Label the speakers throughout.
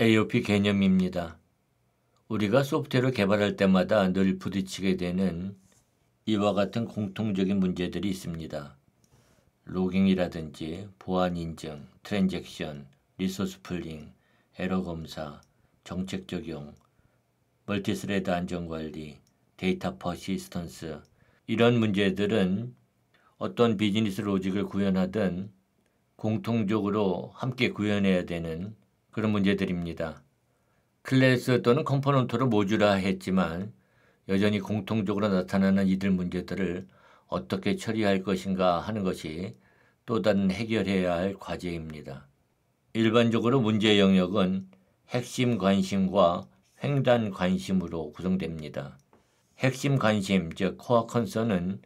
Speaker 1: AOP 개념입니다. 우리가 소프트웨어를 개발할 때마다 늘 부딪히게 되는 이와 같은 공통적인 문제들이 있습니다. 로깅이라든지 보안 인증, 트랜잭션, 리소스 풀링, 에러 검사, 정책 적용, 멀티스레드 안전관리, 데이터 퍼시스턴스, 이런 문제들은 어떤 비즈니스 로직을 구현하든 공통적으로 함께 구현해야 되는 그런 문제들입니다. 클래스 또는 컴포넌트로 모듈화했지만 여전히 공통적으로 나타나는 이들 문제들을 어떻게 처리할 것인가 하는 것이 또 다른 해결해야 할 과제입니다. 일반적으로 문제 영역은 핵심 관심과 횡단 관심으로 구성됩니다. 핵심 관심, 즉 코어 컨선은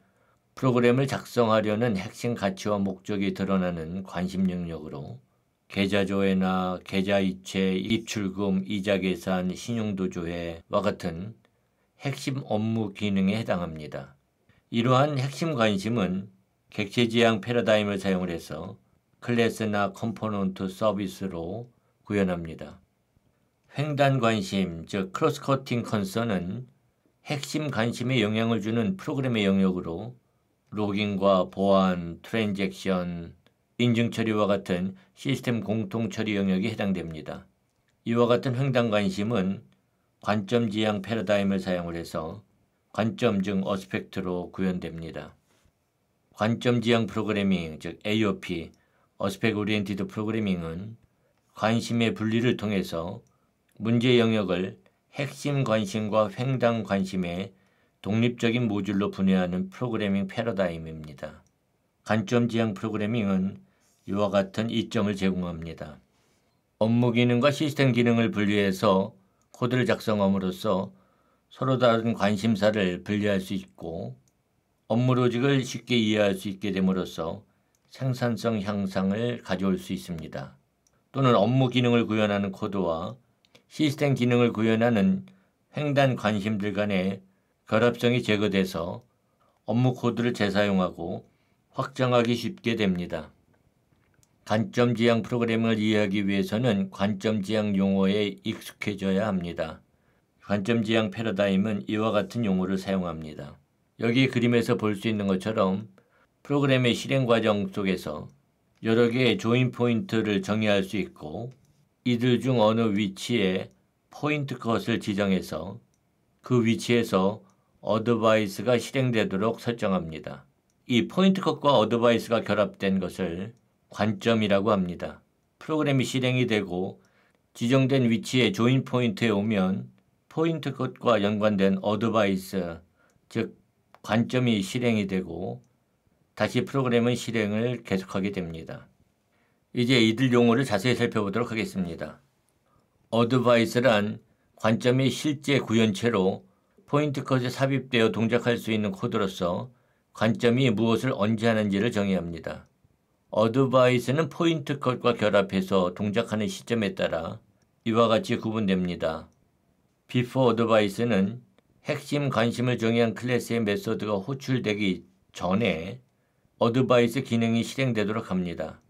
Speaker 1: 프로그램을 작성하려는 핵심 가치와 목적이 드러나는 관심 영역으로 계좌 조회나 계좌 이체, 입출금, 이자 계산, 신용도 조회와 같은 핵심 업무 기능에 해당합니다. 이러한 핵심 관심은 객체 지향 패러다임을 사용을 해서 클래스나 컴포넌트 서비스로 구현합니다. 횡단 관심, 즉 크로스 커팅 컨선은 핵심 관심에 영향을 주는 프로그램의 영역으로 로깅과 보안, 트랜잭션, 인증 처리와 같은 시스템 공통 처리 영역에 해당됩니다. 이와 같은 횡단 관심은 관점 지향 패러다임을 사용을 해서 관점 즉 어스펙트로 구현됩니다. 관점 지향 프로그래밍 즉 AOP, 어스펙트 오리엔티드 프로그래밍은 관심의 분리를 통해서 문제 영역을 핵심 관심과 횡단 관심의 독립적인 모듈로 분해하는 프로그래밍 패러다임입니다. 관점 지향 프로그래밍은 이와 같은 이점을 제공합니다. 업무 기능과 시스템 기능을 분리해서 코드를 작성함으로써 서로 다른 관심사를 분리할 수 있고 업무 로직을 쉽게 이해할 수 있게 됨으로써 생산성 향상을 가져올 수 있습니다. 또는 업무 기능을 구현하는 코드와 시스템 기능을 구현하는 횡단 관심들 간의 결합성이 제거돼서 업무 코드를 재사용하고 확장하기 쉽게 됩니다. 관점 지향 프로그래밍을 이해하기 위해서는 관점 지향 용어에 익숙해져야 합니다. 관점 지향 패러다임은 이와 같은 용어를 사용합니다. 여기 그림에서 볼 수 있는 것처럼 프로그램의 실행 과정 속에서 여러 개의 조인 포인트를 정의할 수 있고 이들 중 어느 위치에 포인트 컷을 지정해서 그 위치에서 어드바이스가 실행되도록 설정합니다. 이 포인트 컷과 어드바이스가 결합된 것을 관점이라고 합니다. 프로그램이 실행이 되고 지정된 위치에 조인 포인트에 오면 포인트 컷과 연관된 어드바이스, 즉 관점이 실행이 되고 다시 프로그램은 실행을 계속하게 됩니다. 이제 이들 용어를 자세히 살펴보도록 하겠습니다. 어드바이스란 관점이 실제 구현체로 포인트 컷에 삽입되어 동작할 수 있는 코드로서 관점이 무엇을 언제 하는지를 정의합니다. 어드바이스는 포인트 컷과 결합해서 동작하는 시점에 따라 이와 같이 구분됩니다. before 어드바이스는 핵심 관심을 정의한 클래스의 메소드가 호출되기 전에 어드바이스 기능이 실행되도록 합니다.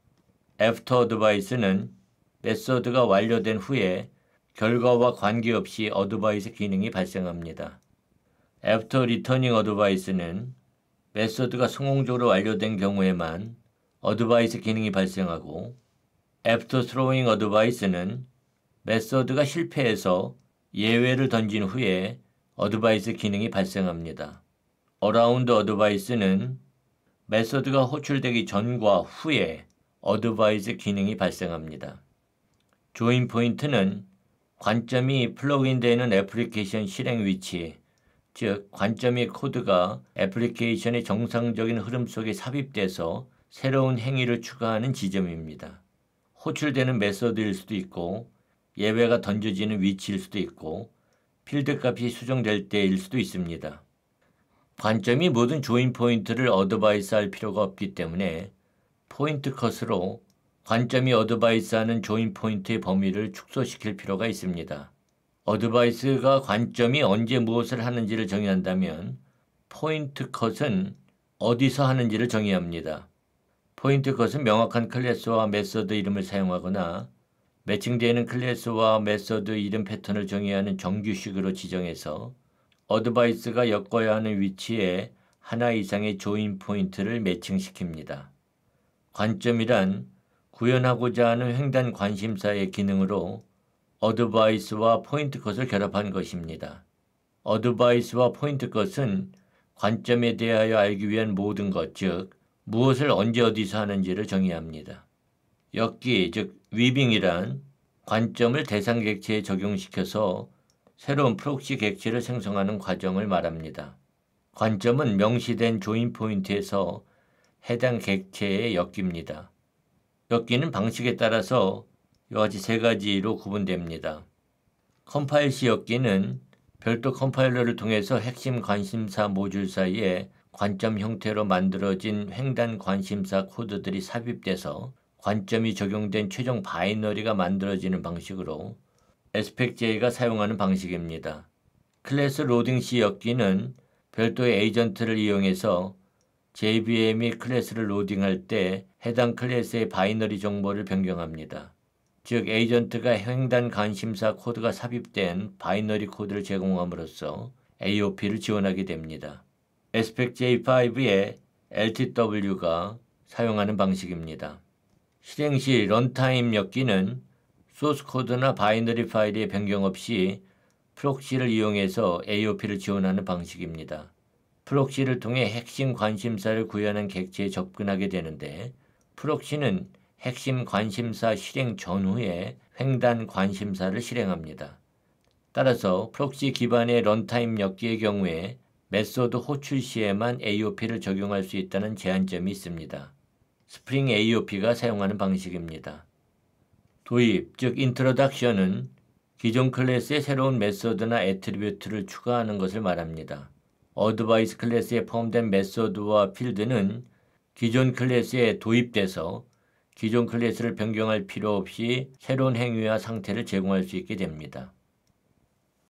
Speaker 1: after 어드바이스는 메소드가 완료된 후에 결과와 관계없이 어드바이스 기능이 발생합니다. after returning 어드바이스는 메소드가 성공적으로 완료된 경우에만 어드바이스 기능이 발생하고 after throwing 어드바이스는 메소드가 실패해서 예외를 던진 후에 어드바이스 기능이 발생합니다. around 어드바이스는 메소드가 호출되기 전과 후에 어드바이스 기능이 발생합니다. 조인 포인트는 관점이 플러그인되는 애플리케이션 실행 위치, 즉 관점의 코드가 애플리케이션의 정상적인 흐름 속에 삽입돼서 새로운 행위를 추가하는 지점입니다. 호출되는 메소드일 수도 있고 예외가 던져지는 위치일 수도 있고 필드 값이 수정될 때일 수도 있습니다. 관점이 모든 조인 포인트를 어드바이스할 필요가 없기 때문에 포인트 컷으로 관점이 어드바이스하는 조인 포인트의 범위를 축소시킬 필요가 있습니다. 어드바이스가 관점이 언제 무엇을 하는지를 정의한다면 포인트 컷은 어디서 하는지를 정의합니다. 포인트 컷은 명확한 클래스와 메소드 이름을 사용하거나 매칭되는 클래스와 메서드 이름 패턴을 정의하는 정규식으로 지정해서 어드바이스가 엮어야 하는 위치에 하나 이상의 조인 포인트를 매칭시킵니다. 관점이란 구현하고자 하는 횡단 관심사의 기능으로 어드바이스와 포인트 컷을 결합한 것입니다. 어드바이스와 포인트 컷은 관점에 대하여 알기 위한 모든 것, 즉 무엇을 언제 어디서 하는지를 정의합니다. 엮기, 즉 위빙이란 관점을 대상 객체에 적용시켜서 새로운 프록시 객체를 생성하는 과정을 말합니다. 관점은 명시된 조인 포인트에서 해당 객체에 엮입니다. 엮이는 방식에 따라서 이와 같이 세 가지로 구분됩니다. 컴파일 시 엮기는 별도 컴파일러를 통해서 핵심 관심사 모듈 사이에 관점 형태로 만들어진 횡단 관심사 코드들이 삽입돼서 관점이 적용된 최종 바이너리가 만들어지는 방식으로 SPECJ가 사용하는 방식입니다. 클래스 로딩 시 엮기는 별도의 에이전트를 이용해서 JVM이 클래스를 로딩할 때 해당 클래스의 바이너리 정보를 변경합니다. 즉 에이전트가 횡단 관심사 코드가 삽입된 바이너리 코드를 제공함으로써 AOP를 지원하게 됩니다. SPECJ5의 LTW가 사용하는 방식입니다. 실행 시 런타임 엮기는 소스 코드나 바이너리 파일의 변경 없이 프록시를 이용해서 AOP를 지원하는 방식입니다. 프록시를 통해 핵심 관심사를 구현한 객체에 접근하게 되는데 프록시는 핵심 관심사 실행 전후에 횡단 관심사를 실행합니다. 따라서 프록시 기반의 런타임 엮기의 경우에 메소드 호출 시에만 AOP를 적용할 수 있다는 제한점이 있습니다. 스프링 AOP가 사용하는 방식입니다. 도입, 즉 인트로덕션은 기존 클래스에 새로운 메소드나 애트리뷰트를 추가하는 것을 말합니다. 어드바이스 클래스에 포함된 메소드와 필드는 기존 클래스에 도입돼서 기존 클래스를 변경할 필요 없이 새로운 행위와 상태를 제공할 수 있게 됩니다.